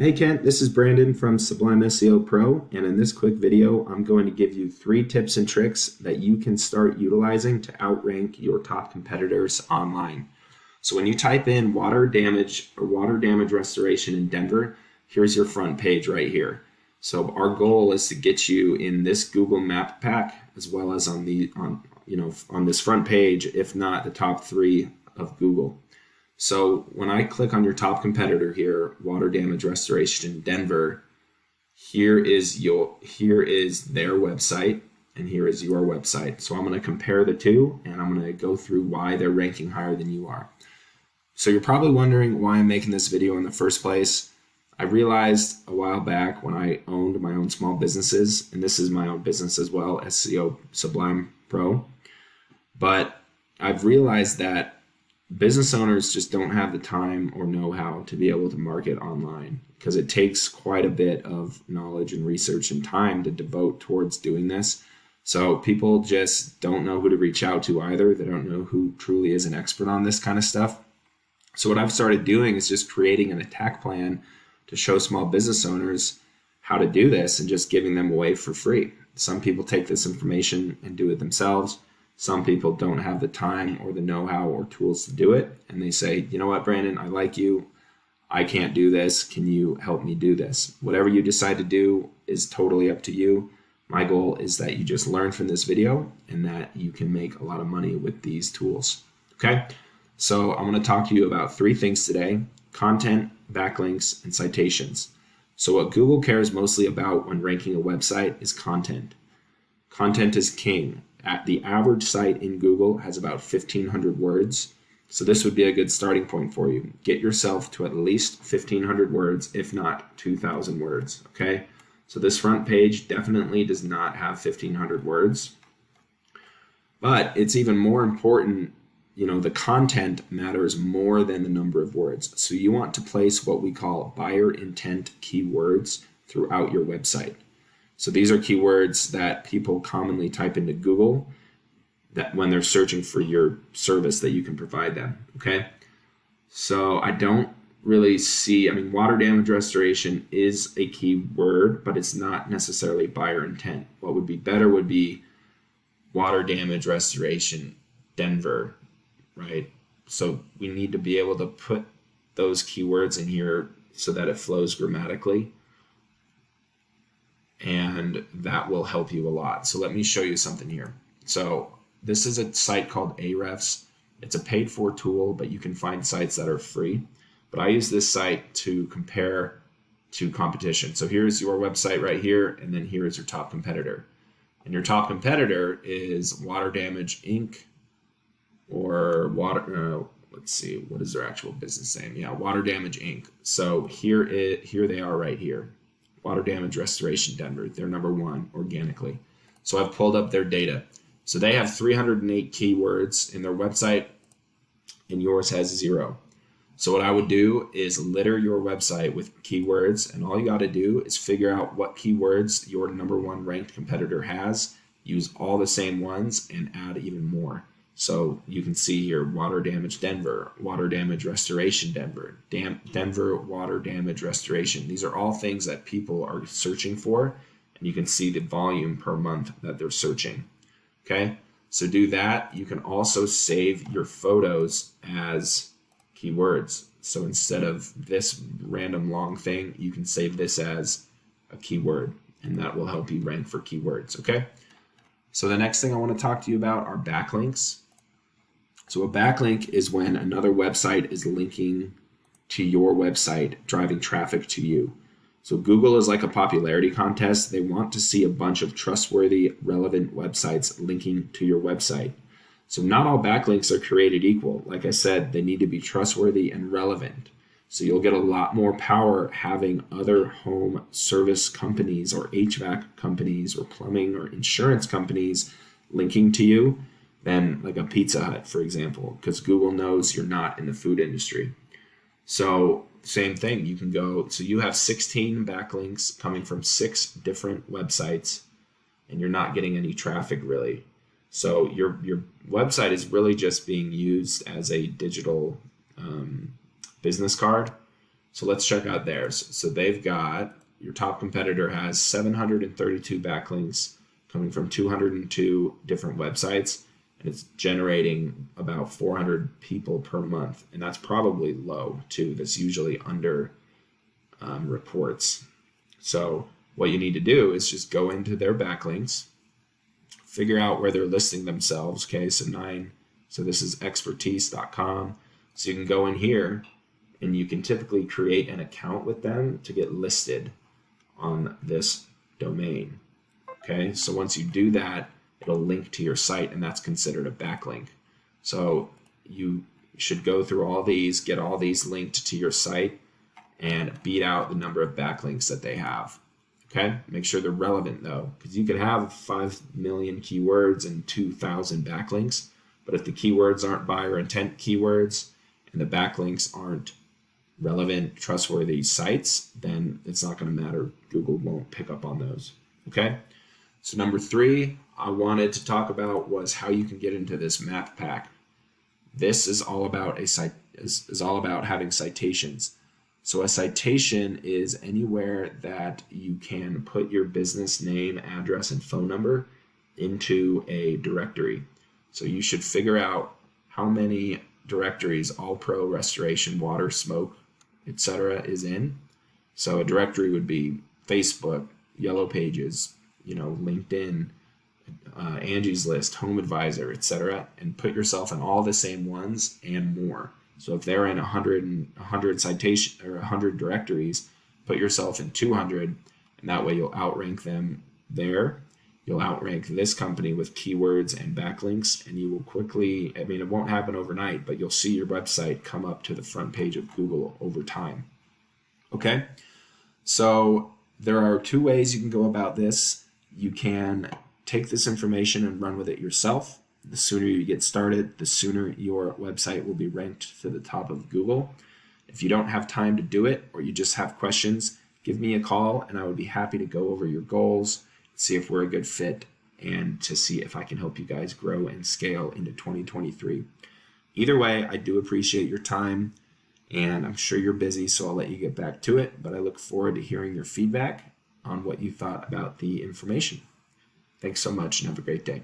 Hey Kent, this is Brandon from Sublime SEO Pro, and in this quick video, I'm going to give you 3 tips and tricks that you can start utilizing to outrank your top competitors online. So when you type in water damage or water damage restoration in Denver, here's your front page right here. So our goal is to get you in this Google Map pack as well as on this front page, if not the top 3 of Google. So when I click on your top competitor here, water damage restoration in Denver, here is their website and here is your website. So I'm going to compare the two and I'm going to go through why they're ranking higher than you are. So you're probably wondering why I'm making this video in the first place. I realized a while back when I owned my own small businesses, and this is my own business as well, SEO Sublime Pro, but I've realized that business owners just don't have the time or know-how to be able to market online because it takes quite a bit of knowledge and research and time to devote towards doing this. So people just don't know who to reach out to either. They don't know who truly is an expert on this kind of stuff. So what I've started doing is just creating an attack plan to show small business owners how to do this and just giving them away for free. Some people take this information and do it themselves. Some people don't have the time or the know-how or tools to do it. And they say, you know what, Brandon, I like you. I can't do this. Can you help me do this? Whatever you decide to do is totally up to you. My goal is that you just learn from this video and that you can make a lot of money with these tools. Okay? So I'm going to talk to you about 3 things today: content, backlinks, and citations. So what Google cares mostly about when ranking a website is content. Content is king. The average site in Google has about 1,500 words. So this would be a good starting point for you. Get yourself to at least 1,500 words, if not 2,000 words, okay? So this front page definitely does not have 1,500 words. But it's even more important, the content matters more than the number of words. So you want to place what we call buyer intent keywords throughout your website. So these are keywords that people commonly type into Google that when they're searching for your service that you can provide them, okay? So I don't really see, water damage restoration is a keyword, but it's not necessarily buyer intent. What would be better would be water damage restoration Denver, right? So we need to be able to put those keywords in here so that it flows grammatically. And that will help you a lot. So let me show you something here. So this is a site called Ahrefs. It's a paid for tool, but you can find sites that are free. But I use this site to compare to competition. So here's your website right here, and then here is your top competitor. And your top competitor is Water Damage Inc. or let's see, what is their actual business name? Yeah, Water Damage Inc. So here they are right here. Water Damage Restoration Denver. They're number 1 organically. So I've pulled up their data. So they have 308 keywords in their website and yours has 0. So what I would do is litter your website with keywords, and all you got to do is figure out what keywords your number 1 ranked competitor has, use all the same ones, and add even more. So you can see here, water damage Denver, water damage restoration Denver, Denver water damage restoration. These are all things that people are searching for, and you can see the volume per month that they're searching. Okay, so do that. You can also save your photos as keywords. So instead of this random long thing, you can save this as a keyword, and that will help you rank for keywords. Okay, so the next thing I want to talk to you about are backlinks. So a backlink is when another website is linking to your website, driving traffic to you. So Google is like a popularity contest. They want to see a bunch of trustworthy, relevant websites linking to your website. So not all backlinks are created equal. Like I said, they need to be trustworthy and relevant. So you'll get a lot more power having other home service companies or HVAC companies or plumbing or insurance companies linking to you than like a Pizza Hut, for example, because Google knows you're not in the food industry. So same thing, you can go, so you have 16 backlinks coming from 6 different websites and you're not getting any traffic really. So your website is really just being used as a digital business card So let's check out theirs. So they've got, your top competitor has 732 backlinks coming from 202 different websites, and it's generating about 400 people per month. And that's probably low too. That's usually under reports. So what you need to do is just go into their backlinks, figure out where they're listing themselves. Okay, so this is expertise.com. So you can go in here and you can typically create an account with them to get listed on this domain. Okay, so once you do that, it'll link to your site, and that's considered a backlink. So you should go through all these, get all these linked to your site, and beat out the number of backlinks that they have. Okay, make sure they're relevant though, because you could have 5 million keywords and 2,000 backlinks, but if the keywords aren't buyer intent keywords and the backlinks aren't relevant, trustworthy sites, then it's not going to matter. Google won't pick up on those. Okay, so number 3 I wanted to talk about was how you can get into this map pack. This is all about all about having citations. So a citation is anywhere that you can put your business name, address, and phone number into a directory. So you should figure out how many directories All Pro, Restoration, Water, Smoke, etc. is in. So a directory would be Facebook, Yellow Pages, LinkedIn, Angie's List, Home Advisor, etc., and put yourself in all the same ones and more. So if they're in 100 citation or 100 directories, put yourself in 200, and that way you'll outrank them there. You'll outrank this company with keywords and backlinks, and you will quickly, it won't happen overnight, but you'll see your website come up to the front page of Google over time. Okay, so there are 2 ways you can go about this. You can take this information and run with it yourself. The sooner you get started, the sooner your website will be ranked to the top of Google. If you don't have time to do it, or you just have questions, give me a call and I would be happy to go over your goals, see if we're a good fit, and to see if I can help you guys grow and scale into 2023. Either way, I do appreciate your time, and I'm sure you're busy, so I'll let you get back to it, but I look forward to hearing your feedback on what you thought about the information. Thanks so much and have a great day.